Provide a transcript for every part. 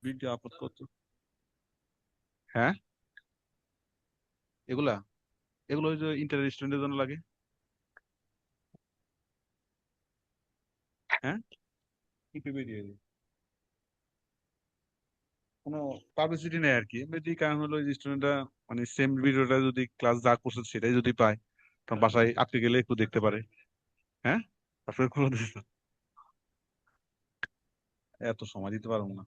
Video upload করতে। হ্যাঁ, এগুলা এগুলো ওই যে ইন্টার স্টুডেন্টের জন্য লাগে। হ্যাঁ, কি ভিডিও, কোনো পাবলিসিটি নেই আর কি, এমনি কারণ হলো স্টুডেন্টরা মানে সেম ভিডিওটা যদি ক্লাস যা করছে সেটাই যদি পায়, তখন বাসায় আটকে গেলে একটু দেখতে পারে। হ্যাঁ, তারপরে কোনো এত সময় দিতে পারবো না।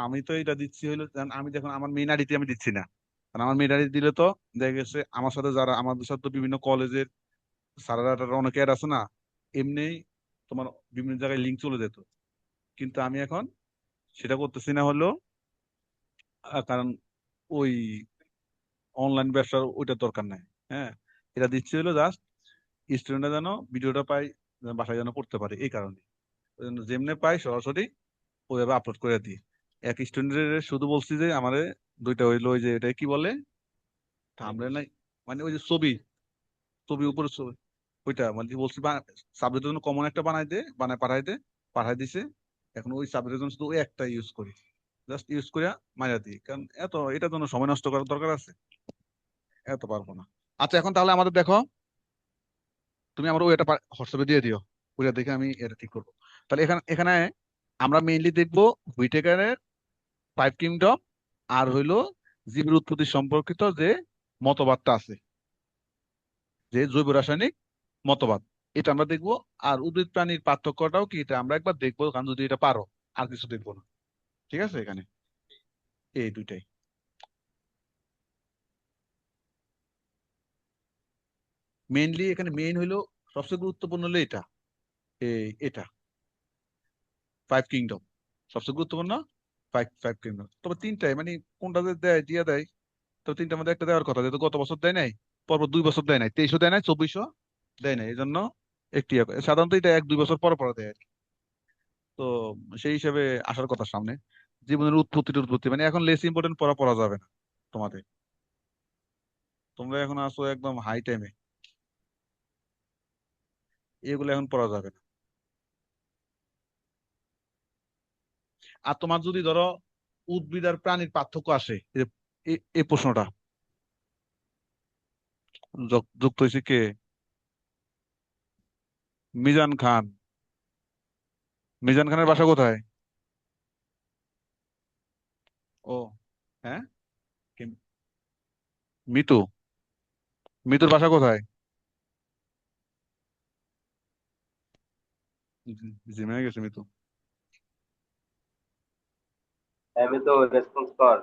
আমি তো এটা দিচ্ছি হইলো আমি যখন আমার মেইন আইডিতে আমি দিচ্ছি না, কারণ আমার মেইন আইডি দিলে তো দেখা গেছে আমার সাথে যারা আমাদের সাথে তো বিভিন্ন কলেজের স্যারেরা টারা অনেকে অ্যাড আছে না, এমনি তোমার বিভিন্ন জায়গায় লিঙ্ক চলে যেত। কিন্তু আমি এখন সেটা করতেছি না হলো কারণ ওই অনলাইন ব্যবসার ওইটা দরকার নাই। হ্যাঁ, এটা দিচ্ছি হলো জাস্ট স্টুডেন্টরা যেন ভিডিওটা পাই, যেন বাসায় যেন করতে পারে, এই কারণে ওই জন্য যেমনে পাই সরাসরি ওইভাবে আপলোড করে দিই। এক স্টুডেন্টের শুধু বলছি যে আমারে দুইটা হইলো ওই যে এটা কি বলে থাম্বনেল নাই, মানে ওই যে ছবি, ছবি উপরে ছবি, ওইটা মানে বলছি সাবজেক্টের জন্য কমন একটা বানাই দে, বানায় পাঠাই দিছে। এখন ওই সাবজেক্টের জন্য শুধু ওই একটা ইউজ করি, জাস্ট ইউজ করিয়া মাইরা দিই, কারণ এত এটার জন্য সময় নষ্ট করার দরকার আছে? এত পারবো না। আচ্ছা, এখন তাহলে আমাদের দেখো, তুমি আমার ওইটা হোয়াটসঅ্যাপে দিয়ে দিও, ওইটা দেখে আমি এটা ঠিক করবো। তাহলে এখানে এখানে আমরা মেইনলি দেখবো হুইটেকারের 5 কিংডম, আর হইলো জীবের উৎপত্তি সম্পর্কিত যে মতবাদটা আছে, যে জৈব রাসায়নিক মতবাদ, এটা আমরা দেখবো। আর উদ্ভিদ প্রাণীর পার্থক্যটাও কি এটা আমরা একবার দেখবো, কারণ যদি এটা পারো আর কিছু দেখবো না। ঠিক আছে, এখানে এই দুইটাই মেইনলি, এখানে মেইন হইলো সবচেয়ে গুরুত্বপূর্ণ হলো এটা, এটা 5 কিংডম সবচেয়ে গুরুত্বপূর্ণ। ফাইভ ফাইভ কিংডম, তবে তিনটাই মানে কোনটা যে দেয় দিয়ে দেয়, তো তিনটার মধ্যে একটা দেওয়ার কথা, যেহেতু গত বছর দেয় নাই, পরপর 2 বছর দেয় নাই, 2300 দেয় নাই, 2400 দেয় নাই, এই জন্য একটি সাধারণত এটা 1-2 বছর পর পর দেয় আর কি। তো সেই হিসেবে আসার কথা সামনে। জীবনের উৎপত্তি মানে এখন লেস ইম্পর্টেন্ট পড়া পড়া যাবে না তোমাদের, তোমরা এখন আসো একদম হাই টাইমে, এগুলো এখন পড়া যাবে না। আর তোমার যদি ধরো উদ্ভিদ আর প্রাণীর পার্থক্য আসে, এই প্রশ্নটা যুক্ত হয়েছে কে? মিজান খান। মিজান খানের বাসা কোথায়? ও, হ্যাঁ, কি- মিতু, মিতুর বাসা কোথায়? জিমে গেছে মিতু। আমি তো রেসপন্স কর।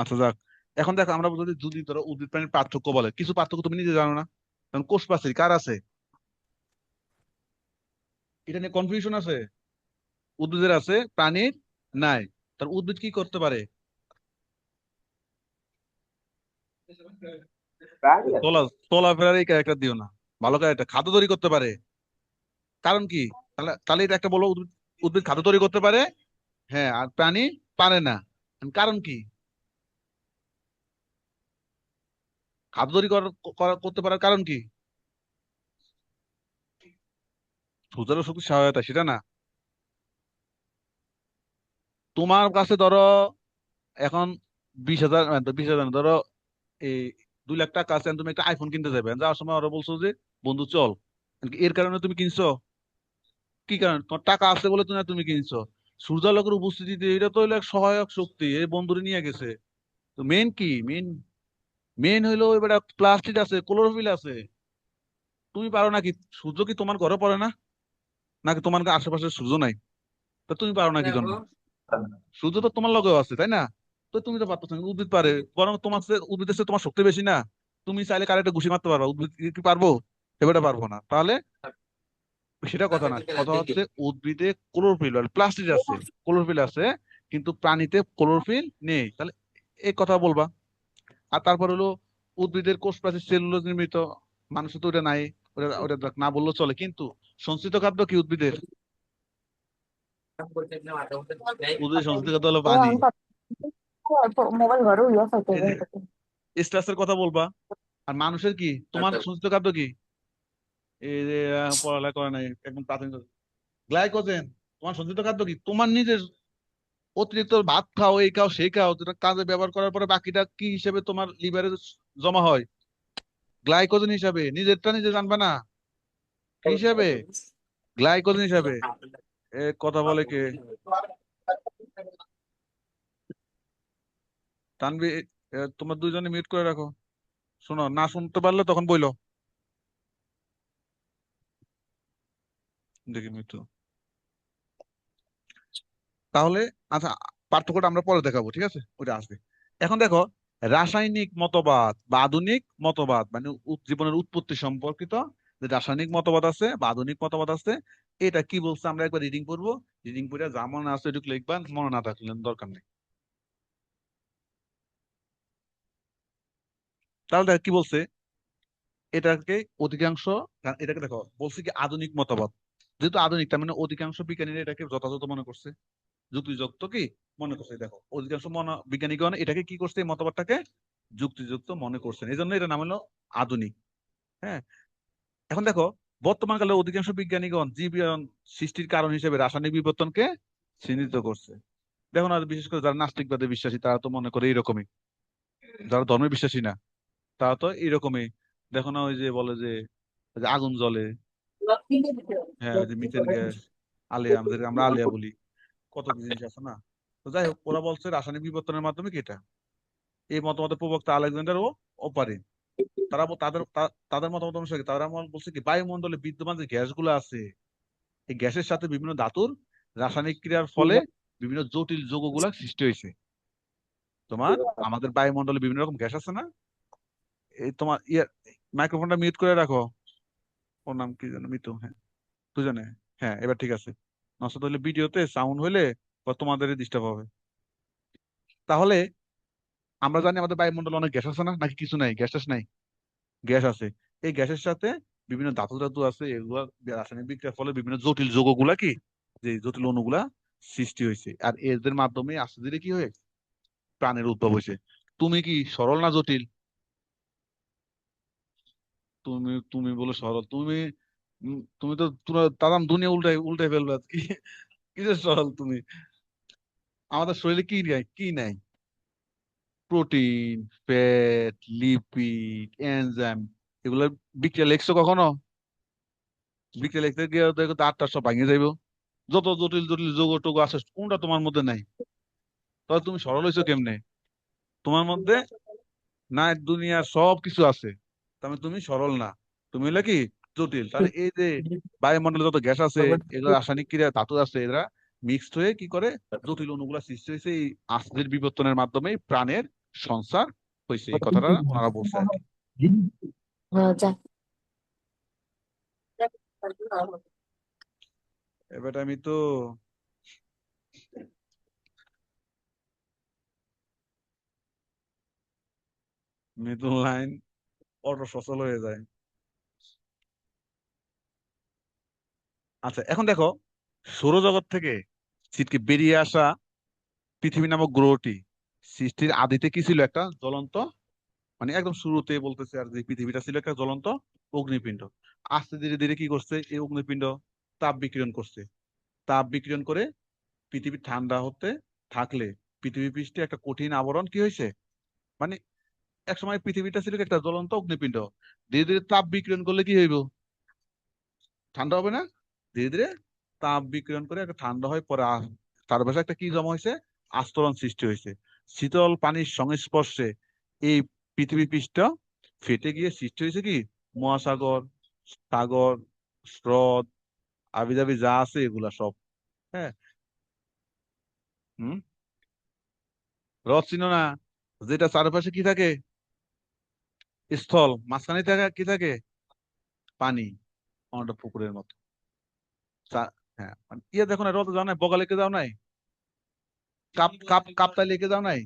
আচ্ছা যাক, এখন দেখো আমরা যদি যদি ধরো উদ্ভিদ প্রাণীর পার্থক্য বলে, কিছু পার্থক্য তুমি নিজে জানো না, কারণ কোষ প্রাচীর কার আছে, এটা নিয়ে কনফিউশন আছে। উদ্ভিদের আছে, প্রাণীর নাই। তার উদ্ভিদ কি করতে পারে? প্রাণী আছে। চলা চলাফেরার এই ক্যারেক্টার দিও না, ভালো ক্যারেক্টার, খাদ্য তৈরি করতে পারে। কারণ কি? তাহলে তাহলে এটা একটা বলো, উদ্ভিদ উদ্ভিদ খাদ্য তৈরি করতে পারে, হ্যাঁ, আর প্রাণী পারে না। কারণ কি? খাদ্য তৈরি করতে পারার কারণ কি? সূর্যের শক্তি সহায়তা, সেটা না। তোমার কাছে ধরো এখন 20,000, 20,000 না, ধরো এই 2 লাখ টাকা আছে, and তুমি একটা আইফোন কিনতে যাবে, যাওয়ার সময় ওরা বলছো যে বন্ধু চল, এর কারণে তুমি কিনছো? কি কারণ? তোমার টাকা আছে বলে তুমি তুমি কিনছো। সূর্যালোকের উপস্থিতিতে এটা তো হলো এক সহায়ক শক্তি, এই বন্ধুরে নিয়ে গেছে। তো মেন কি, মেন মেন হইলো এবার প্লাস্টিক আছে, ক্লোরোফিল আছে, তুমি পারো নাকি? সূর্য কি তোমার ঘরে পড়ে না? নাকি তোমার আশেপাশে সূর্য নাই? তা তুমি পারো না কি জন্য? সূর্য তো তোমার লগেও আছে, তাই না? তো তুমি তো পারতো না, উদ্ভিদ পারে, বরং তোমার উদ্ভিদের চেয়ে তোমার শক্তি বেশি না? তুমি চাইলে কারেন্টে ঘুষি মারতে পারবা, উদ্ভিদ কি পারবো? এবারে পারবো না, তাহলে সেটা কথা না, কথা হচ্ছে উদ্ভিদে ক্লোরোফিল আর প্লাস্টিক আছে, ক্লোরোফিল আছে, কিন্তু প্রাণীতে ক্লোরোফিল নেই, তাহলে এই কথা বলবা। আর তারপর হলো উদ্ভিদের কোষ প্রাচীর সেলুলোজ নির্মিত, মানুষের তো ওটা নাই, ওটা ওটা না বললেও চলে, কিন্তু সঞ্চিত খাদ্য কি উদ্ভিদের? উদ্ভিদের সঞ্চিত খাদ্য হলো ও পানি। আমি মোবাইল ঘরে ইয়া থাকে এই যে স্ট্রেসের কথা বলবা। আর মানুষের কি, তোমার সঞ্চিত খাদ্য কি? এই যে পড়ালেখা করে নাই একদম প্রাথমিক, গ্লাইকোজেন। তোমার সঞ্চিত খাদ্য কি? তোমার নিজের অতিরিক্ত ভাত খাও, এই খাও, সেই খাও, যেটা কাজে ব্যবহার করার পরে বাকিটা কি হিসেবে তোমার লিভারে জমা হয়? গ্লাইকোজেন হিসাবে। নিজেরটা নিজে জানবে না কি হিসাবে? গ্লাইকোজেন হিসাবে। এ কথা বলে কে? তানভি, তোমার দুইজনে মিউট করে রাখো। শোনো, না শুনতে পারলে তখন বইলো। দেখি মিউট। তাহলে আচ্ছা, পার্থক্যটা আমরা পরে দেখাবো, ঠিক আছে, ওটা আসবে। এখন দেখো, রাসায়নিক মতবাদ বা আধুনিক মতবাদ মানে জীবনের উৎপত্তি সম্পর্কিত যে রাসায়নিক মতবাদ আছে বা আধুনিক মতবাদ আছে, এটা কি বলছে আমরা একবার রিডিং করবো। রিডিং করে যা মনে আছে এটুকু লিখবা, মনে না থাকলে দরকার নেই। তাহলে দেখো কি বলছে। এটাকে অধিকাংশ, এটাকে দেখো বলছে কি আধুনিক মতবাদ। যেহেতু আধুনিক, তার মানে অধিকাংশ বিজ্ঞানীরা এটাকে যথাযথ মনে করছে, যুক্তিযুক্ত কি মনে করছে। দেখো অধিকাংশ বিজ্ঞানীগণ এটাকে কি করছে, এই মতবাদটাকে যুক্তিযুক্ত মনে করছেন, এই জন্য এটা নাম হলো আধুনিক। হ্যাঁ। এখন দেখো, বর্তমান কালে অধিকাংশ বিজ্ঞানীগণ জীবায়ন সৃষ্টির কারণ হিসেবে রাসায়নিক বিবর্তনকে চিহ্নিত করছে। দেখো না, বিশেষ করে যারা নাস্তিকবাদে বিশ্বাসী তারা তো মনে করে এইরকমই, যারা ধর্মে বিশ্বাসী না তারা তো এইরকমই। দেখো না, ওই যে বলে যে ওই যে আগুন জ্বলে, হ্যাঁ, ওই যে মিথেন গ্যাস, আলিয়া, আমাদের আমরা আলিয়া বলি, কত কি জিনিস আছে না। তো যাই হোক, ওরা বলছে রাসায়নিক বিবর্তনের মাধ্যমে কি এটা। এই মতবাদের প্রবক্তা আলেকজান্ডার ও ওপারিন, তারা তাদের মতামত অনুসারে তারা বলছে কি বায়ুমণ্ডলে বিদ্যমান যে গ্যাসগুলো আছে, এই গ্যাসের সাথে বিভিন্ন ধাতুর রাসায়নিক ক্রিয়ার ফলে বিভিন্ন জটিল যৌগগুলা সৃষ্টি হয়েছে। তোমার আমাদের বায়ুমণ্ডলে বিভিন্ন রকম গ্যাস আছে না। এই তোমার মাইক্রোফোনটা মিউট করে রাখো। ওর নাম কি যেন, মিতু, হ্যাঁ, দুজনে। হ্যাঁ, এবার ঠিক আছে। নষ্ট হলে ভিডিওতে সাউন্ড হইলে তোমাদের ডিস্টার্ব হবে। তাহলে আমরা জানি আমাদের বায়ুমণ্ডলে অনেক গ্যাস আছে না, নাকি কিছু নাই, গ্যাস ট্যাস নাই? গ্যাস আছে। এই গ্যাসের সাথে বিভিন্ন ধাতু ধাতু আছে, এগুলা রাসায়নিক বিক্রিয়ার ফলে বিভিন্ন জটিল যৌগগুলা কি, যে জটিল অণুগুলা সৃষ্টি হয়েছে, আর এদের মাধ্যমে আস্তে ধীরে কি হয়ে প্রাণের উদ্ভব হয়েছে। তুমি কি সরল না জটিল? তুমি তুমি বলে সরল, তুমি তুমি তো পুরো তামাম দুনিয়া উল্টাই উল্টাই ফেলবে আজকে। কি যে সরল তুমি। আমাদের শরীরে কি নাই, কি নাই? প্রোটিন, ফ্যাট, লিপিড, এনজাইম, এগুলো বিক্রিয়া লেখছো কখনো? বিক্রিয়া লিখতে গিয়ে দেখো তো আটটা সব ভাঙে যাইবো। যত জটিল জটিল যৌগ টৌগ আছে কোনটা তোমার মধ্যে নাই? তাহলে তুমি সরল হইছো কেমনে? তোমার মধ্যে না দুনিয়ার সব কিছু আছে, তার মানে তুমি সরল না, তুমি হলে কি জটিল। তাহলে এই যে বায়ুমণ্ডলে যত গ্যাস আছে, এগুলো রাসায়নিক ক্রিয়া ধাতু আছে, এরা মিক্সড হয়ে কি করে জটিল অণুগুলা সৃষ্টি হয়েছে। এই আস্তের বিবর্তনের মাধ্যমে প্রাণের সঞ্চার হয়েছে, এই কথাটা ওনারা বলছে আর কি। যা। এবার আমি তো মিডল লাইন অটো সচল হয়ে যায়। আচ্ছা, এখন দেখো, সৌরজগৎ থেকে ছিটকে বেরিয়ে আসা পৃথিবী নামক গ্রহটি সৃষ্টির আদিতে কি ছিল? একটা জ্বলন্ত, মানে একদম শুরুতে বলতেছে আর, যে পৃথিবীটা ছিল একটা জ্বলন্ত অগ্নিপিণ্ড। আস্তে ধীরে ধীরে কি করছে, এই অগ্নিপিণ্ড তাপ বিকিরণ করছে। তাপ বিকিরণ করে পৃথিবী ঠান্ডা হতে থাকলে পৃথিবী পৃষ্ঠে একটা কঠিন আবরণ কি হয়েছে, মানে একসময় পৃথিবীটা ছিল একটা জ্বলন্ত অগ্নিপিণ্ড। ধীরে ধীরে তাপ বিকিরণ করলে কি হইব? ঠান্ডা হবে না? ধীরে ধীরে তাপ বিকিরণ করে একটা ঠান্ডা হয়, পরে তার পাশে একটা কি জমা হয়েছে, আস্তরণ সৃষ্টি হয়েছে। শীতল পানির সংস্পর্শে এই পৃথিবী পৃষ্ঠ ফেটে গিয়ে সৃষ্টি হয়েছে কি মহাসাগর, সাগর, হ্রদ, আবিজাবি যা আছে এগুলা সব। হ্যাঁ। হুম। হ্রদ চিনো না? যেটা চারপাশে কি থাকে, স্থল, মাঝখানে থাকে কি থাকে, পানি, অনেকটা পুকুরের মতো। হ্যাঁ, মানে ইয়ে দেখো না, হ্রদ যাও নাই, বগা লেকে যাও নাই, কাপ্তাই লেকে যাও নাই?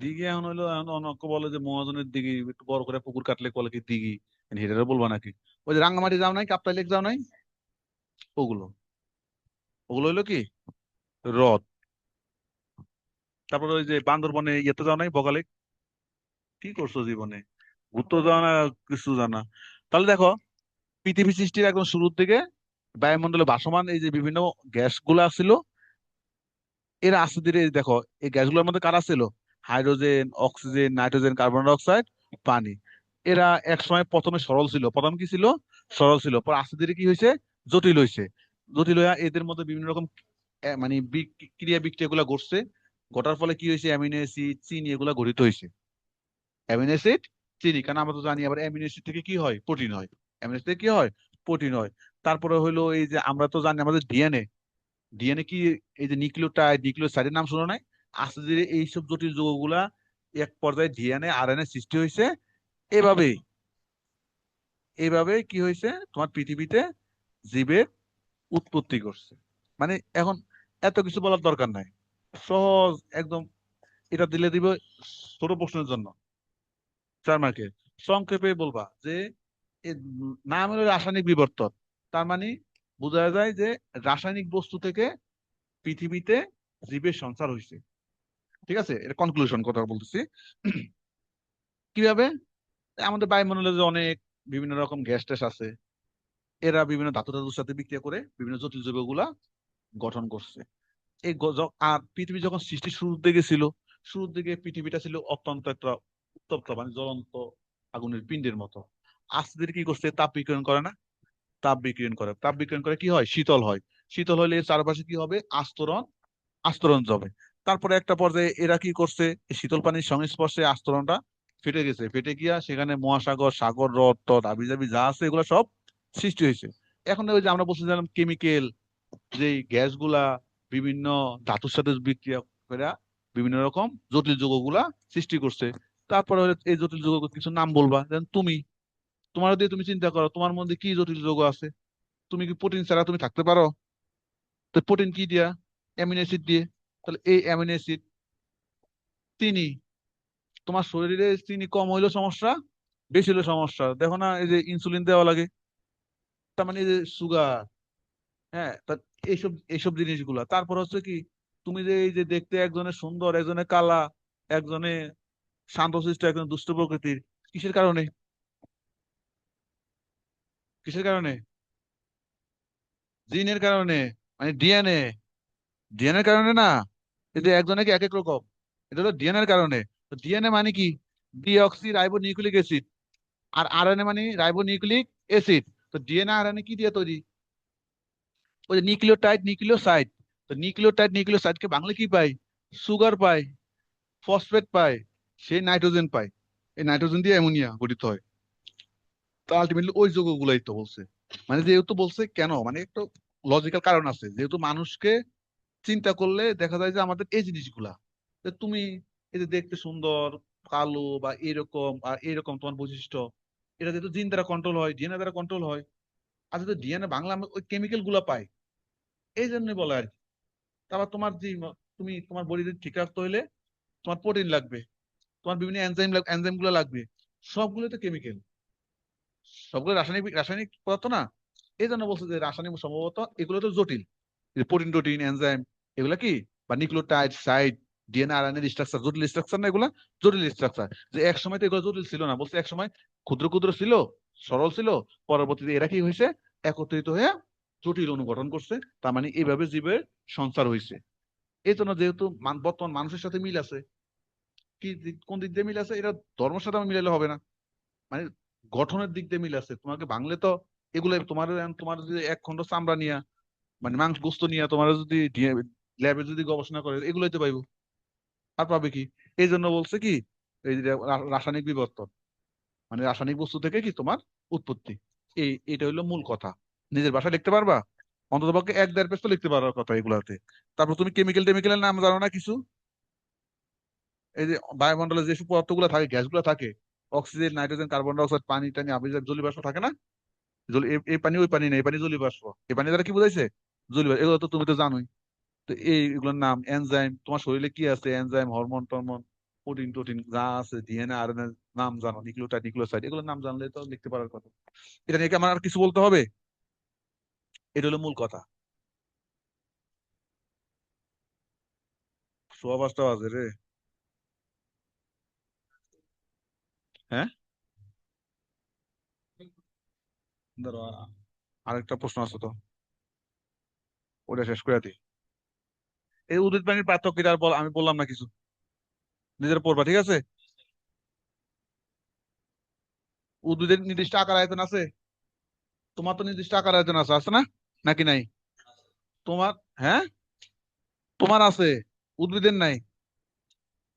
দিঘি এখন হইলো, এখন অনেকে বলে যে মহাজনের দিঘি, একটু বড় করে পুকুর কাটলে বলে কি দিঘি, হেটারও বলবা নাকি? ওই যে রাঙ্গামাটি যাও নাই, কাপ্তাই লেক যাও নাই? ওগুলো ওগুলো হইলো কি হ্রদ। তারপরে ওই যে বান্দরবনে ইয়েতে যাও নাই, বগালেক? কি করছো জীবনে? ঘুরতে যাও না, কিছু জানা। তাহলে দেখো, পৃথিবী সৃষ্টির একদম শুরুর দিকে বায়ুমণ্ডলে ভাসমান এই যে বিভিন্ন গ্যাস গুলা ছিল, এরা আস্তে ধীরে দেখো এই গ্যাসগুলোর মধ্যে কারা ছিল? Hydrogen, oxygen, nitrogen, carbon die oxide, পানি। এরা একসময় প্রথমে সরল ছিল, প্রথম কি ছিল? সরল ছিল, পর আস্তে ধীরে কি হয়েছে? জটিল হয়েছে। জটিল হয়ে এদের মধ্যে বিভিন্ন রকম মানে ক্রিয়া বিক্রিয়া গুলা ঘটছে। ঘটার ফলে কি হয়েছে? অ্যামিনো অ্যাসিড, চিনি এগুলা গঠিত হয়েছে। অ্যামিনো অ্যাসিড, চিনি, কারণ আমরা তো জানি আবার অ্যামিনো অ্যাসিড থেকে কি হয়? প্রোটিন হয়। অ্যামিনো অ্যাসিড থেকে কি হয়? প্রোটিন হয়। তারপরে হলো এই যে আমরা তো জানি আমাদের ডিএনএ, ডিএনএ কি? এই যে নিউক্লিওটাইড, নিউক্লিওসাইডের নাম শুনো নাই? আস্তে ধীরে এইসব জটিল যৌগগুলা এক পর্যায়ে ডিএনএ আরএনএ সৃষ্টি হয়েছে। এভাবেই এইভাবে কি হয়েছে? তোমার পৃথিবীতে জীবের উৎপত্তি করছে। মানে এখন এত কিছু বলার দরকার নাই, সহজ একদম। এটা দিলে দিব ছোট প্রশ্নের জন্য 4 মার্কে। সংক্ষেপে বলবা যে এর নাম হলো রাসায়নিক বিবর্তন। তার মানে বোঝা যায় যে রাসায়নিক বস্তু থেকে পৃথিবীতে জীবের সঞ্চার হয়েছে। ঠিক আছে, এটা কনক্লুশন কথা বলতেছি। কিভাবে? আমাদের বায়ুমণ্ডলে যে অনেক বিভিন্ন রকম গ্যাস ট্যাস আছে, এরা বিভিন্ন ধাতু ধাতুর সাথে বিক্রিয়া করে বিভিন্ন জটিল যৌগগুলা গঠন করছে। আর পৃথিবী যখন সৃষ্টির শুরুর দিকে ছিল, শুরুর দিকে পৃথিবীটা ছিল অত্যন্ত একটা উত্তপ্ত, মানে জ্বলন্ত আগুনের পিণ্ডের মতো। আস্তে ধীরে কি করছে? তাপ বিকিরণ করে না? তাপ বিকিরণ করে, তাপ বিকিরণ করে কি হয়? শীতল হয়। শীতল হলে এর চারপাশে কি হবে? আস্তরণ, আস্তরণ জমে। তারপরে একটা পর্যায়ে এরা কি করছে? এই শীতল পানির সংস্পর্শে আস্তরণটা ফেটে গেছে, ফেটে গিয়া সেখানে মহাসাগর, সাগর, হ্রদ টদ হাবিজাবি যা আছে এগুলো সব সৃষ্টি হয়েছে। এখন ওই যে আমরা বলছিলাম কেমিক্যাল, যে গ্যাস গুলা বিভিন্ন ধাতুর সাথে বিক্রিয়া করে বিভিন্ন রকম জটিল যৌগগুলা সৃষ্টি করছে। তারপরে হলো এই জটিল যৌগ কিছু নাম বলবা, যেমন তুমি, তোমার দিয়ে তুমি চিন্তা করো তোমার মধ্যে কি জটিল যৌগ আছে। তুমি কি প্রোটিন ছাড়া তুমি থাকতে পারো? তো প্রোটিন কি দিয়া? অ্যামিনো অ্যাসিড দিয়ে। তাহলে এই অ্যামিনো অ্যাসিড, চিনি, তোমার শরীরে চিনি কম হইলেও সমস্যা, বেশি হলে সমস্যা। দেখো না এই যে ইনসুলিন দেওয়া লাগে, তার মানে এই যে সুগার। হ্যাঁ, তা এইসব এইসব জিনিসগুলা। তারপর হচ্ছে কি, তুমি যে এই যে দেখতে একজনের সুন্দর, একজনের কালা, একজনে শান্তশিষ্ট, একজন দুষ্ট প্রকৃতির, কিসের কারণে? কিসের কারণে? জিনের কারণে, মানে ডিএনএ। ডিএনএর কারণে না, এই যে একজনে এক এক রকম, এটা হলো ডিএনএর কারণে। তো ডিএনএ মানে কি? Deoxy ribo nucleic acid. আর আরএনএ মানে রাইবো নিউক্লিক অ্যাসিড। তো ডিএনএ আরএনএ কি দিয়ে তৈরি? ওই যে নিউক্লিওটাইড, নিউক্লিওসাইড। তো নিউক্লিওটাইড, নিউক্লিওসাইডকে বাংলা কি পাই? সুগার পাই, ফসফেট পাই, সেই নাইট্রোজেন পাই। এই নাইট্রোজেন দিয়ে অ্যামোনিয়া গঠিত হয়। তো আলটিমেটলি ওই যৌগগুলাই তো বলছে। মানে যেহেতু বলছে কেন, মানে একটা লজিক্যাল কারণ আছে। যেহেতু মানুষকে চিন্তা করলে দেখা যায় যে আমাদের এই জিনিসগুলা, যে তুমি এই যে দেখতে সুন্দর, কালো বা এরকম আর এরকম তোমার বৈশিষ্ট্য, এটা যেহেতু জিন দ্বারা কন্ট্রোল হয়, ডিএনএ দ্বারা কন্ট্রোল হয়। আর যদি ডিএনএ বাংলা আমরা ওই কেমিক্যাল গুলা পাই, এই জন্যই বলে আর কি। তারপর তোমার যে তুমি তোমার বডিতে ঠিক রাখতে হইলে তোমার প্রোটিন লাগবে, তোমার বিভিন্ন এনজাইম এনজাইম গুলো লাগবে। সবগুলো তো কেমিক্যাল, সবগুলো রাসায়নিক রাসায়নিক পদার্থ না? এই জন্য বলছে যে রাসায়নিক সম্ভবত এগুলো তো জটিল। প্রোটিন টোটিন এনজাইম এগুলা কি, বা nucleotide side, DNA RNA structure, জটিল স্ট্রাকচার না এগুলা? জটিল স্ট্রাকচার। যে এক সময় তো এগুলো জটিল ছিল না, বলছে এক সময় ক্ষুদ্র ক্ষুদ্র ছিল, সরল ছিল। পরবর্তীতে এরা কি হয়েছে? একত্রিত হয়ে জটিল অনুগঠন করছে। তার মানে এইভাবে জীবের সঞ্চার হয়েছে। এই জন্য যেহেতু বর্তমান মানুষের সাথে মিল আছে, কোন দিক দিয়ে মিল আছে? এটা ধর্মের সাথে আমার মিলাইলে হবে না। মানে গঠনের দিক দিয়ে মিল আছে। তোমাকে ভাঙলে তো এগুলো তোমার, তোমার যদি এক খন্ড চামড়া নিয়া, মানে মাংস গোস্ত নিয়ে তোমার যদি ল্যাবে যদি গবেষণা করে এগুলোই তো পাইবো। আর পাবে কি? এই জন্য বলছে কি, এই যে রাসায়নিক বিবর্তন, মানে রাসায়নিক বস্তু থেকে কি তোমার উৎপত্তি। এটা হইলো মূল কথা। নিজের ভাষায় লিখতে পারবা, অন্তত পক্ষে 1-1.5 পেজ তো লিখতে পারার কথা এগুলাতে। তারপর তুমি কেমিক্যাল টেমিক্যালের নাম জানো না কিছু? এই যে বায়ুমণ্ডলে যেসব পদার্থগুলো থাকে, গ্যাসগুলো থাকে, oxygen, nitrogen, carbon die oxide, পানি টানি, আবির্ভাব, জলীয় বাষ্প থাকে না? এই পানি ওই পানি নেই, এই পানি জলীয় বাষ্প। এই পানি দ্বারা কি বুঝাইছে? জলীয় বাষ্প। এগুলো তো তুমি তো জানোই। তো এইগুলোর নাম এনজাইম, তোমার শরীরে কি আছে এনজাইম, হরমোন টরমোন, প্রোটিন টোটিন যা আছে, ডিএনএ আরএনএ নাম জানো, নিউক্লিওটাইড নিউক্লিওসাইড, এগুলোর নাম জানলে তো লিখতে পারার কথা। এটা নিয়ে কি আমার আর কিছু বলতে হবে? এটা হলো মূল কথা। 5:15 বাজে রে। হ্যাঁ, ধরো আরেকটা প্রশ্ন আছে তো। ওটা শেষ করে দিই। এই উদ্ভিদ প্রাণীর পার্থক্য কি আর আমি বললাম না কিছু, নিজের পড়বা, ঠিক আছে? উদ্ভিদের নির্দিষ্ট আকার আয়তন আছে, তোমার তো নির্দিষ্ট আকার আয়তন আছে, আছে না? নাকি নাই? তোমার, হ্যাঁ, তোমার আছে, উদ্ভিদের নাই।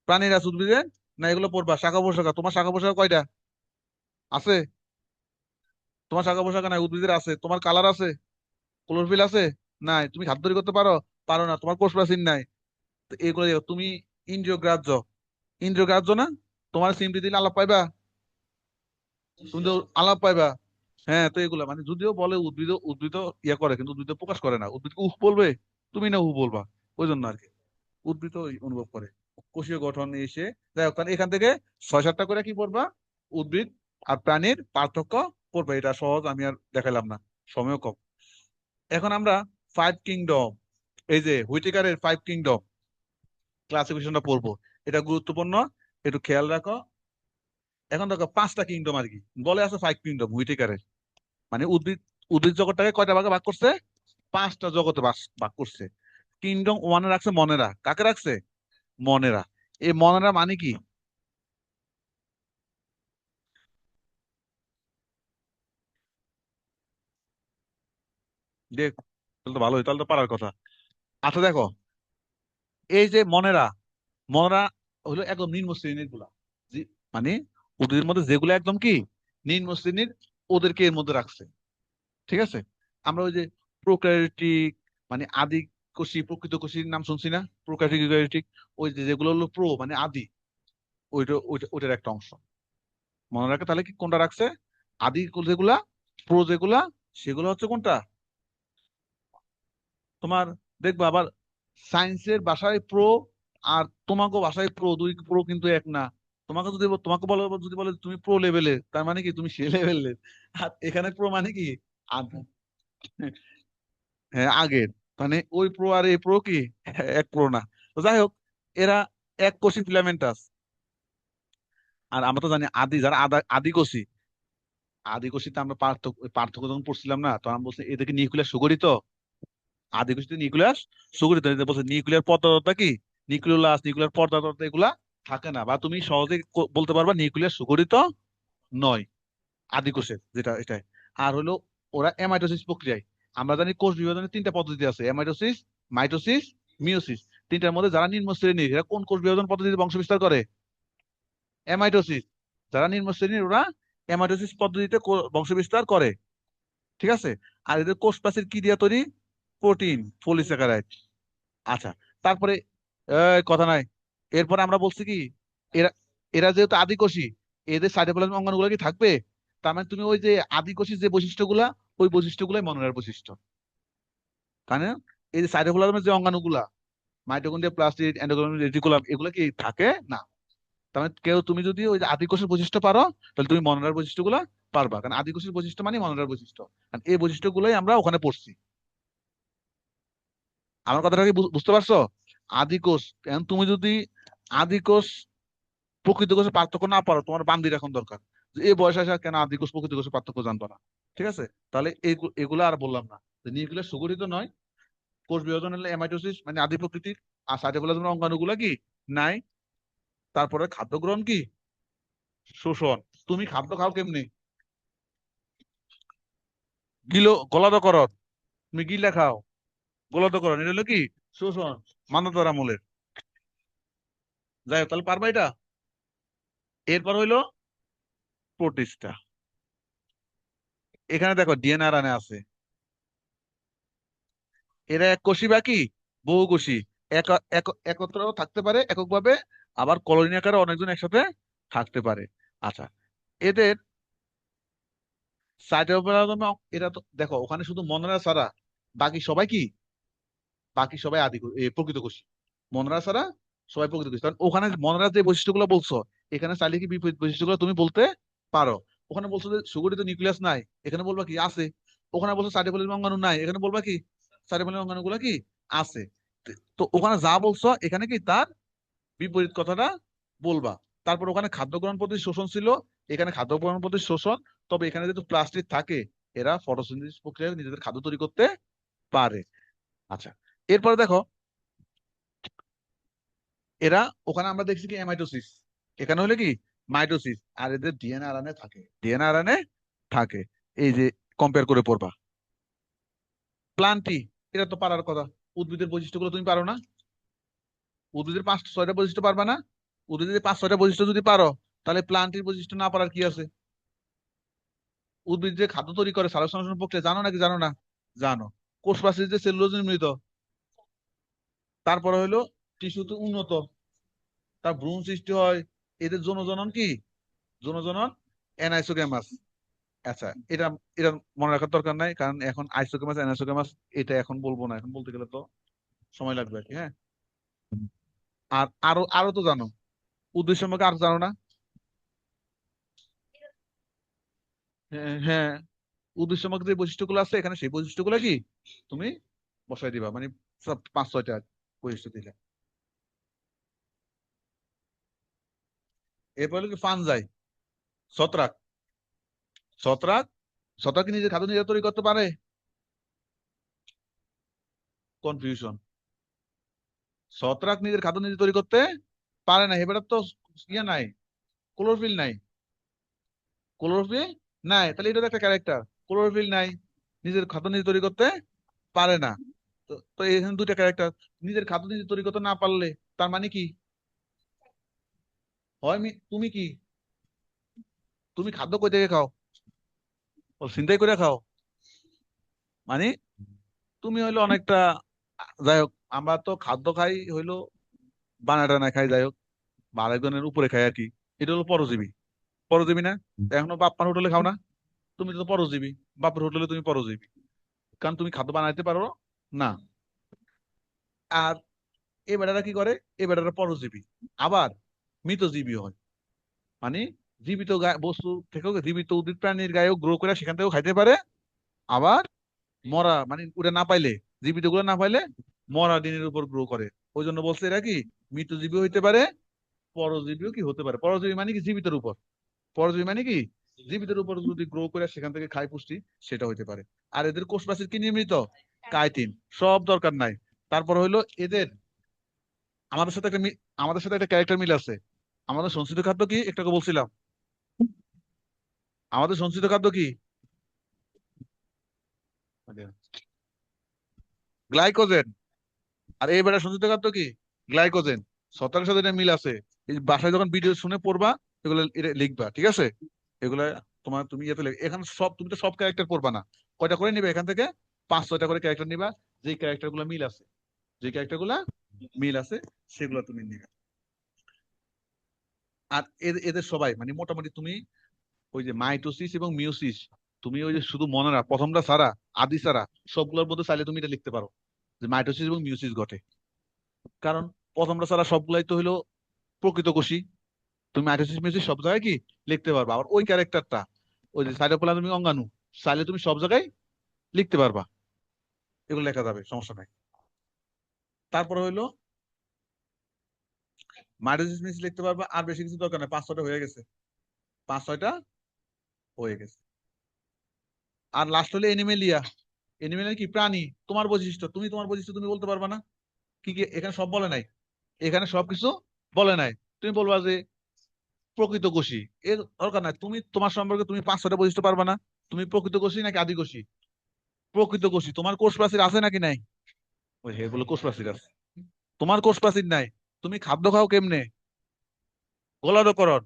প্রাণীর আছে, উদ্ভিদের না, এগুলো পড়বা। শাখা প্রশাখা, তোমার শাখা প্রশাখা কয়টা আছে? তোমার শাখা প্রশাখা নাই, উদ্ভিদের আছে। তোমার কালার আছে, ক্লোরোফিল আছে? নাই। তুমি হাত তৈরি করতে পারো? পারো না। তোমার কোষ প্রাচীর নাই। তো এগুলো দেখো, তুমি ইন্দ্রিয় গ্রাহ্য, ইন্দ্রিয় গ্রাহ্য না? তোমার সিমটি দিলে আলাপ পাইবা? তুমি তো আলাপ পাইবা। হ্যাঁ, তো এগুলা মানে যদিও বলে উদ্ভিদ, উদ্ভিদ ইয়া করে, কিন্তু উদ্ভিদ প্রকাশ করে না। উদ্ভিদ উহ বলবে, তুমি না উহ বলবা, ওই জন্য আর কি। উদ্ভিদ অনুভব করে কোষীয় গঠন এসে। যাই হোক, তাহলে এখান থেকে 6-7টা করে কি পড়বা, উদ্ভিদ আর প্রাণীর পার্থক্য পড়বা। এটা সহজ, আমি আর দেখাইলাম না, সময়ও কম। এখন আমরা 5 কিংডম, এই যে হুইটেকারের 5 কিংডম ক্লাসিফিকেশনটা পড়বো। এটা গুরুত্বপূর্ণ, একটু খেয়াল রাখো। এখন দেখো 5টা কিংডম আর কি বলে আছে, 5 কিংডম হুইটেকারের। মানে উদ্ভিদ, উদ্ভিদ জগৎটাকে কয়টা ভাগে ভাগ করছে? 5টা জগতে ভাগ করছে। কিংডম ওয়ানে রাখছে মনেরা। কাকে রাখছে? মনেরা। এই মনেরা মানে কি? দেখ, তাহলে তো ভালোই, তাহলে তো পারার কথা। আচ্ছা দেখো, এই যে মনেরা, মনেরা হলো একদম নিম্ন শ্রেণীর গুলা। মানে উদ্ভিদের মধ্যে যেগুলো একদম কি নিম্ন শ্রেণীর, ওদেরকে এর মধ্যে রাখছে। ঠিক আছে? আমরা ওই যে প্রোক্যারিওটিক, মানে আদি কোষী, প্রকৃত কোষীর নাম শুনছি না? প্রোক্যারিওটিক ইউক্যারিওটিক, ওই যে যেগুলো হলো প্রো মানে আদি, ওইটা ওইটা ওইটার একটা অংশ। মনে রাখে তাহলে কি কোনটা রাখছে? আদি যেগুলা, প্রো যেগুলা, সেগুলো হচ্ছে কোনটা তোমার। দেখবা আবার সায়েন্সের ভাষায় প্রো আর তোমাকে ভাষায় প্রো, দুই প্রো কিন্তু এক না। তোমাকে যদি তোমাকে বলো, যদি বলে তুমি প্রো লেভেলের, তার মানে কি তুমি সে লেভেলের। আর এখানে প্রো মানে কি আগে। হ্যাঁ, আগের। মানে ওই প্রো আর এই প্রো কি এক প্রো না। তো যাই হোক, এরা এক কোষী ফিলামেন্টাস। আর আমরা তো জানি আদি, যারা আদিকোষী, আদিকোষীতে আমরা পার্থক্য পার্থক্য যখন পড়ছিলাম না, তখন আমরা বলছি এদেরকে নিউক্লিয়াস সুগঠিত। আদিকোষীতে নিউক্লিয়াস সুগঠিত। এটা বলছে নিউক্লিয়ার পর্দাটা কি, নিউক্লিওলাস, নিউক্লিয়ার পর্দা এগুলা থাকে না। বা তুমি সহজে বলতে পারবা নিউক্লিয়াস সুগঠিত নয় আদিকোষের, যেটা এটাই। আর হলো ওরা এমাইটোসিস প্রক্রিয়ায়। আমরা জানি কোষ বিভাজনের 3টা পদ্ধতি আছে, এমাইটোসিস, মাইটোসিস, মিওসিস। 3টার মধ্যে যারা নিম্ন শ্রেণীর, এরা কোন কোষ বিভাজন পদ্ধতিতে বংশ বিস্তার করে? এমাইটোসিস। যারা নিম্ন শ্রেণীর, ওরা এমাইটোসিস পদ্ধতিতে বংশ বিস্তার করে। ঠিক আছে? আর এদের কোষ প্রাচীর কি দিয়ে তৈরি? Protein, polysaccharide. আচ্ছা, তারপরে কথা নাই। এরপরে আমরা বলছি কি, এরা এরা যেহেতু আদিকোষী, এদের সাইটোপ্লাজম অঙ্গাণুগুলো কি থাকবে? তার মানে তুমি ওই যে আদিকোষী যে বৈশিষ্ট্যগুলা, ওই বৈশিষ্ট্যগুলাই মনোরার বৈশিষ্ট্য। কারণ এই যে সাইটোপ্লাজমের যে অঙ্গাণুগুলা, মাইটোকন্ড্রিয়া, প্লাস্টিড, এন্ডোপ্লাজমিক রেটিকুলাম, এগুলো কি থাকে না। তার মানে কেউ, তুমি যদি ওই যে আদিকোষের বৈশিষ্ট্য পারো, তাহলে তুমি মনোরার বৈশিষ্ট্যগুলা পারবা। কারণ আদিকোষের বৈশিষ্ট্য মানে মনোরার বৈশিষ্ট্য। কারণ এই বৈশিষ্ট্যগুলোই আমরা ওখানে পড়ছি। আমার কথাটা কি বুঝতে পারছো? আদিকোষ, এখন তুমি যদি আদিকোষ প্রকৃত কোষের পার্থক্য না পারো, তোমার বান্দির এখন দরকার যে এই বয়সে আসে আর কেন আদিকোষ প্রকৃত কোষের পার্থক্য জানতো না। ঠিক আছে? তাহলে এগুলো আর বললাম না, যে নিউক্লিয়াস সুগঠিত নয়। কোষ বিভাজন হলে এমাইটোসিস মানে আদি প্রকৃতির। আর সাইটোপ্লাজমের অঙ্গাণুগুলা কি নাই। তারপরে খাদ্য গ্রহণ কি, শোষণ। তুমি খাদ্য খাও কেমনি? গলাধঃকরণ। তুমি গিলা খাও, গলাধঃকরণ। এটা হলো কি শোষণ, মানবতার আমলের। যাই হোক, তাহলে পারবা এটা। এরপর হইলো প্রোটিস্টা। এখানে দেখো ডিএনএ আর এনএ আছে। এরা এক কোষী বা কি বহুকোষী। একত্র থাকতে পারে এককভাবে, আবার কলোনি আকারে অনেকজন একসাথে থাকতে পারে। আচ্ছা, এদের সাইটোপ্লাজমে, এরা তো দেখো ওখানে শুধু মনরা ছাড়া বাকি সবাই কি, বাকি সবাই প্রকৃত কোষী। মনরা ছাড়া সবাই প্রকৃত কোষী। কারণ ওখানে মনরা যে বৈশিষ্ট্যগুলো বলছো, এখানে চাইলে কি বিপরীত বৈশিষ্ট্যগুলো তুমি বলতে পারো। ওখানে বলছো যে সুগঠিত নিউক্লিয়াস নাই, এখানে বলবা কি আছে। ওখানে বলছো সাইটোপ্লাজম অঙ্গাণু নাই, এখানে বলবা কি সাইটোপ্লাজম অঙ্গাণু গুলা কি আছে। তো ওখানে যা বলছো, এখানে কি তার বিপরীত কথাটা বলবা। তারপর ওখানে খাদ্য গ্রহণ পদ্ধতি শোষণ ছিল, এখানে খাদ্য গ্রহণ পদ্ধতি শোষণ। তবে এখানে যেহেতু প্লাস্টিক থাকে, এরা ফটোসিনথেসিস প্রক্রিয়ায় নিজেদের খাদ্য তৈরি করতে পারে। আচ্ছা, এরপরে দেখো এরা ওখানে আমরা দেখছি কি অ্যামাইটোসিস, এখানে হলে কি মাইটোসিস, আর এদের ডিএনএ আরএনএ থাকে, ডিএনএ আরএনএ থাকে। এই যে কম্পেয়ার করে পড়বা। প্লান্টি, এটা তো পারার কথা। উদ্ভিদের বৈশিষ্ট্যগুলো তুমি পারো না? উদ্ভিদের 5-6টা বৈশিষ্ট্য পারবা না? উদ্ভিদের 5-6টা বৈশিষ্ট্য যদি পারো, তাহলে প্লান্টির বৈশিষ্ট্য না পারার কি আছে? উদ্ভিদ যে খাদ্য তৈরি করে সালোক সংশ্লেষণ প্রক্রিয়া জানো নাকি জানো না? জানো। কোষ প্রাচীর যে সেলুলোজ নির্মিত। তারপরে হলো টিস্যুতে উন্নত, তার ভ্রূণ সৃষ্টি হয়। এদের যৌনজনন কি? যৌনজনন অ্যানাইসোগ্যামাস। আচ্ছা, এটা এটা মনে রাখার দরকার নাই, কারণ এখন আইসোগ্যামাস অ্যানাইসোগ্যামাস এটা এখন বলবো না, এখন বলতে গেলে তো সময় লাগবে আর কি। হ্যাঁ, আর আরো আরো তো জানো, উদ্ভিদ সম্পর্কে আর জানো না? হ্যাঁ হ্যাঁ, উদ্ভিদ সম্পর্কে যে বৈশিষ্ট্যগুলো আছে এখানে, সেই বৈশিষ্ট্যগুলো কি তুমি বসাই দিবা, মানে সব 5-6টা বৈশিষ্ট্য দিলে। এরপর হলো কি ফানজাই, ছত্রাক। ছত্রাক, ছত্রাক কি নিজের খাদ্য নিজে তৈরি করতে পারে? কনফিউশন। ছত্রাক নিজের খাদ্য নিজে তৈরি করতে পারে না, এবার তো ইয়ে নাই, ক্লোরোফিল নাই। ক্লোরোফিল নাই, তাহলে এটা তো একটা ক্যারেক্টার। ক্লোরোফিল নাই, নিজের খাদ্য নিজে তৈরি করতে পারে না। তো তো এখানে দুইটা ক্যারেক্টার। নিজের খাদ্য নিজে তৈরি করতে না পারলে তার মানে কি হয়? তুমি কি, তুমি খাদ্য কই থেকে খাও? ও চিন্তাই করে খাও মানে, তুমি হইলো অনেকটা, যাই হোক, আমরা তো খাদ্য খাই হইলো বানায় টানায় খাই, যাই হোক, বা আরেকজনের উপরে খাই আর কি। এটা হলো পরজীবী। পরজীবী না? এখনো বাপ্পার হোটেলে খাও না? তুমি তো পরজীবী। বাপের হোটেলে তুমি পরজীবী, কারণ তুমি খাদ্য বানাইতে পারো না। আর এ বেটারা কি করে? এ বেটারা পরজীবী, আবার মৃতজীবী হয়। মানে জীবিত বস্তু থেকেও, জীবিত উদ্ভিদ প্রাণীর গায়েও গ্রো করে সেখান থেকেও খাইতে পারে। আবার মরা, মানে ওটা না পাইলে, জীবিত গুলো না পাইলে মরা ডিমের উপর গ্রো করে। ওই জন্য বলছে এরা কি মৃতজীবী হইতে পারে, পরজীবীও কি হতে পারে। পরজীবী মানে কি জীবিতের উপর, পরজীবী মানে কি জীবিতের উপর যদি গ্রো করে সেখান থেকে খায় পুষ্টি, সেটা হইতে পারে। আর এদের কোষ প্রাচীর কি নির্মিত? কাইটিন। সব দরকার নাই। তারপর হইলো এদের, আমাদের সাথে একটা আমাদের সাথে একটা ক্যারেক্টার মিল আছে। আমাদের সঞ্চিত খাদ্য কি একটু আগে বলছিলাম, আমাদের সঞ্চিত খাদ্য কি? গ্লাইকোজেন। আর এই বেটা সঞ্চিত খাদ্য কি? গ্লাইকোজেন। ছত্রাকের সাথে এটা মিল আছে। এই বাসায় যখন ভিডিও শুনে পড়বা, এগুলো এটা লিখবা, ঠিক আছে? এগুলা তোমার, তুমি ইয়েতে এখানে সব, তুমি তো সব ক্যারেক্টার পড়বা না। কয়টা করে নিবে এখান থেকে? 5-6টা করে ক্যারেক্টার নিবা। যে ক্যারেক্টার গুলো মিল আছে, যে ক্যারেক্টার গুলা মিল আছে, সেগুলো তুমি নিবে। আর এদের সবাই মানে মোটামুটি তুমি ওই যে মাইটোসিস এবং মিওসিস, তুমি ওই যে শুধু মনে রাখ প্রথমটা ছাড়া, আদি ছাড়া সবগুলোর মধ্যে চাইলে তুমি এটা লিখতে পারো যে মাইটোসিস এবং মিওসিস ঘটে। কারণ প্রথমটা ছাড়া সবগুলাই তো হলো প্রকৃত কোষী। তুমি মাইটোসিস মিওসিস সব জায়গায় কি লিখতে পারবা। আবার ওই ক্যারেক্টারটা, ওই যে সাইটোপ্লাজমিক অঙ্গাণু, চাইলে তুমি সব জায়গায় লিখতে পারবা, এগুলো লেখা যাবে, সমস্যা নাই। তারপরে হইলো মাইটোসিস মিওসিস লিখতে পারবা, আর বেশি কিছু দরকার নেই, 5-6টা হয়ে গেছে। 5-6টা হয়ে গেছে। আর লাস্ট হলো এনিমেলিয়া। এনিমেলিয়া কি? প্রাণী। তোমার বৈশিষ্ট্য, তুমি তোমার বৈশিষ্ট্য তুমি বলতে পারবা না? কি কি এখানে সব বলে নাই, এখানে সবকিছু বলে নাই। তুমি বলবা যে প্রকৃত কোষী, এর দরকার নাই। তুমি তোমার সম্পর্কে তুমি 5-6টা বৈশিষ্ট্য পারবা না? তুমি প্রকৃত কোষী নাকি আদি কোষী? প্রকৃত কোষী। তোমার কোষ প্রাচীর আছে নাকি নাই? ওই হে বলে কোষ প্রাচীর আছে, তোমার কোষ প্রাচীর নাই। তুমি খাদ্য খাও কেমনে? গোলারকরণ।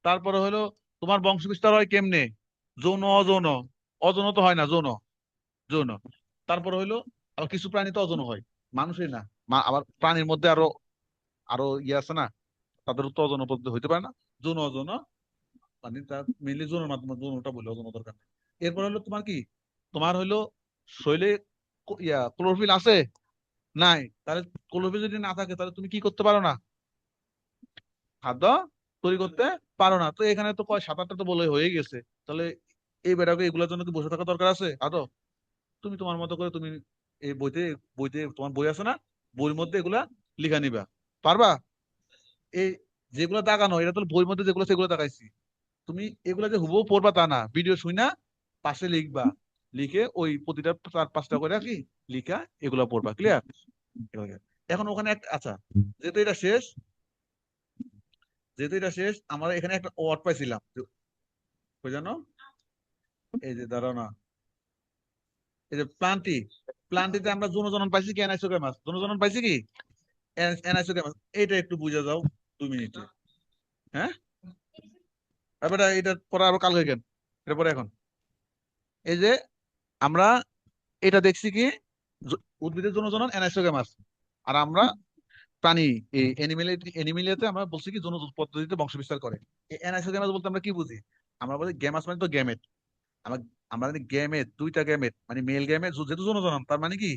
তারপরে হলো তোমার বংশ বিস্তার হয় কেমনে? যৌন অযৌন? অযৌন তো হয় না, যৌন, যৌন। তারপরে হইলো আবার কিছু প্রাণী তো অযৌন হয়, মানুষই না। আবার প্রাণীর মধ্যে আরো আরো ইয়ে আছে না, তাদের তো অযৌন পদ্ধতি হইতে পারে না, যৌন অযৌন। মানে তার মেনলি যৌনের মাধ্যমে, যৌনটা বলে, অযৌন দরকার নেই। এরপর হলো তোমার কি, তোমার হইলো শরীরে ক্লোরোফিল আছে? নাই। তাহলে ক্লোরোফিল যদি না থাকে, তাহলে তুমি কি করতে পারো না? খাদ্য তৈরি করতে পারো না। তো এখানে তো 7-8টা তো বলে হয়ে গেছে। তাহলে এই বেটাকে এগুলোর জন্য কি বসে থাকা দরকার আছে আদৌ? তুমি তোমার মতো করে তুমি এই বইতে, বইতে তোমার বই আছে না, বইয়ের মধ্যে এগুলা লিখা নিবা, পারবা? এই যেগুলো দাগানো, এটা তো বইয়ের মধ্যে যেগুলো সেগুলো দাগাইছি। তুমি এগুলা যে হুবহু পড়বা তা না, ভিডিও শুই না পাশে লিখবা। লিখে ওই প্রতিটা 4-5টা করে কি লিখা এগুলা পড়বা, ক্লিয়ার? এখন ওখানে একটা আচ্ছা, যেহেতু এটা শেষ, আমরা এখানে একটা ওয়ার্ড পাইছিলাম কই জানো, এই যে দাঁড়াও না, এই যে প্লান্টিতে আমরা জনজনন পাইছি কি অ্যানাইসোগ্রামাস, জনজনন পাইছি কি অ্যানাইসোগ্রামাস, এটা একটু বুঝে যাও 2 মিনিটে। হ্যাঁ, এবার এটা পরে আরো কালকে কেন, এটা পরে এখন এই যে আমরা এটা দেখছি কি উদ্ভিদের জনজনন অ্যানাইসোগ্রামাস, আর আমরা প্রাণী এই এনিমেলিয়াতে আমরা বলছি কি জনজ পদ্ধতিতে বংশ বিস্তার করে। এই অ্যানাইসোগ্রামাস বলতে আমরা কি বুঝি? আমরা বলি গ্যামাস মানে তো গ্যামেট, আমরা আমরা জানি গ্যামেট, 2টা গ্যামেট মানে মেল গ্যামেট, যেহেতু জনজনন তার মানে কি,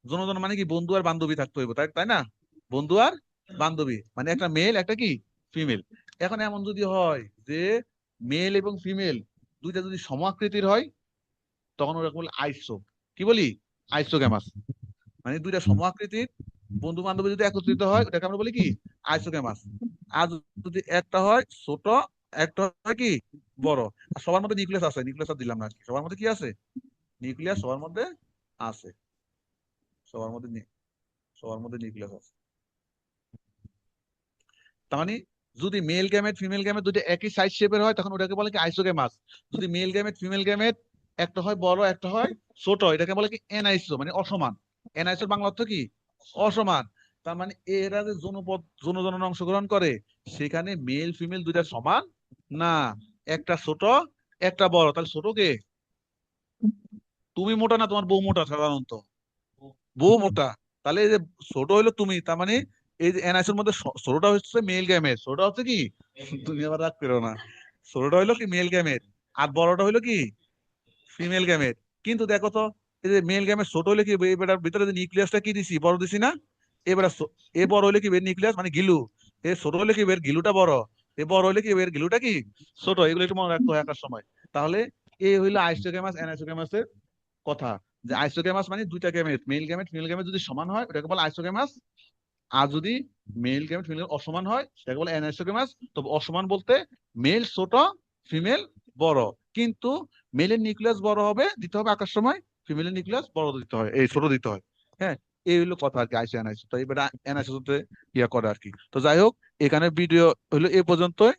জনজনন মানে কি বন্ধু আর বান্ধবী থাকতে হইব, তাই তাই না? বন্ধু আর বান্ধবী মানে একটা মেল একটা কি ফিমেল। এখন এমন যদি হয় যে মেল এবং ফিমেল দুইটা যদি সমাকৃতির হয়, তখন ওরকম বলে আইসো, কি বলি, আইসোগ্যামাস। মানে দুইটা সমাকৃতির বন্ধু বান্ধবী যদি একত্রিত হয় ওটাকে আমরা বলি কি আইসোগ্যামাস। আর যদি একটা হয় ছোট, একটা হয় কি বড়। আর সবার মধ্যে নিউক্লিয়াস আছে, নিউক্লিয়াস আর দিলাম না আর কি, সবার মধ্যে কি আছে, নিউক্লিয়াস সবার মধ্যে আছে, সবার মধ্যে সবার মধ্যে নিউক্লিয়াস আছে। তার মানে যদি মেল গ্যামেট ফিমেল গ্যামেট দুটো একই সাইজ শেপের হয় তখন ওটাকে বলে কি আইসোগ্যামাস। যদি মেল গ্যামেট ফিমেল গ্যামেট একটা হয় বড় একটা হয় ছোট, এটাকে বলে কি এনাইসো মানে অসমান। এনাইসোর বাংলা অর্থ কি অসমান। তার মানে এরা যে জনজননে অংশগ্রহণ করে সেখানে মেল ফিমেল দুইটা সমান না, একটা ছোট একটা বড়। তাহলে ছোট কে? তুমি মোটা না তোমার বউ মোটা? সাধারণত বউ মোটা। তাহলে এই যে ছোট হইলো তুমি, তার মানে এই যে এনআইসির মধ্যে ছোটটা হচ্ছে মেল গ্যামেট, ছোটটা হচ্ছে কি তুমি আবার রাগ করো না, ছোটটা হইলো কি মেল গ্যামেট আর বড়টা হইলো কি ফিমেল গ্যামেট। কিন্তু দেখো তো এই যে মেল গ্যামেট ছোট হইলে কি এবার ভিতরে যে নিউক্লিয়াসটা কি দিছি বড় দিছি না, এবার এ বড় হইলে কি এর নিউক্লিয়াস মানে গিলু, এ ছোট হইলে কি এর গিলুটা বড়, এ বড় হইলে কি এর গিলুটা কি ছোট। এগুলো একটু মনে রাখতে হয় একার সময়। তাহলে এই হইলো আইসোগ্যামাস অ্যানাইসোগ্যামাসের কথা, যে আইসোগ্যামাস মানে দুইটা gamete male gamete female gamete যদি সমান হয় ওটাকে বলে আইসোগ্যামাস। আর যদি মেল গ্যামেট ফিমেল অসমান হয় সেটাকে বলে অ্যানাইসোগ্যামাস। তবে অসমান বলতে মেল ছোট ফিমেল বড়, কিন্তু মেলের নিউক্লিয়াস বড় হবে দিতে হবে আকার সময়, ফিমেলের নিউক্লিয়াস বড় দিতে হয়, এই ছোট দিতে হয়। হ্যাঁ, এই হলো কথা আর কি আইসো অ্যানাইসো। তো এবার অ্যানাইসোতে ইয়া করে আর কি। তো যাই হোক, এখানে ভিডিও হলো এ পর্যন্তই।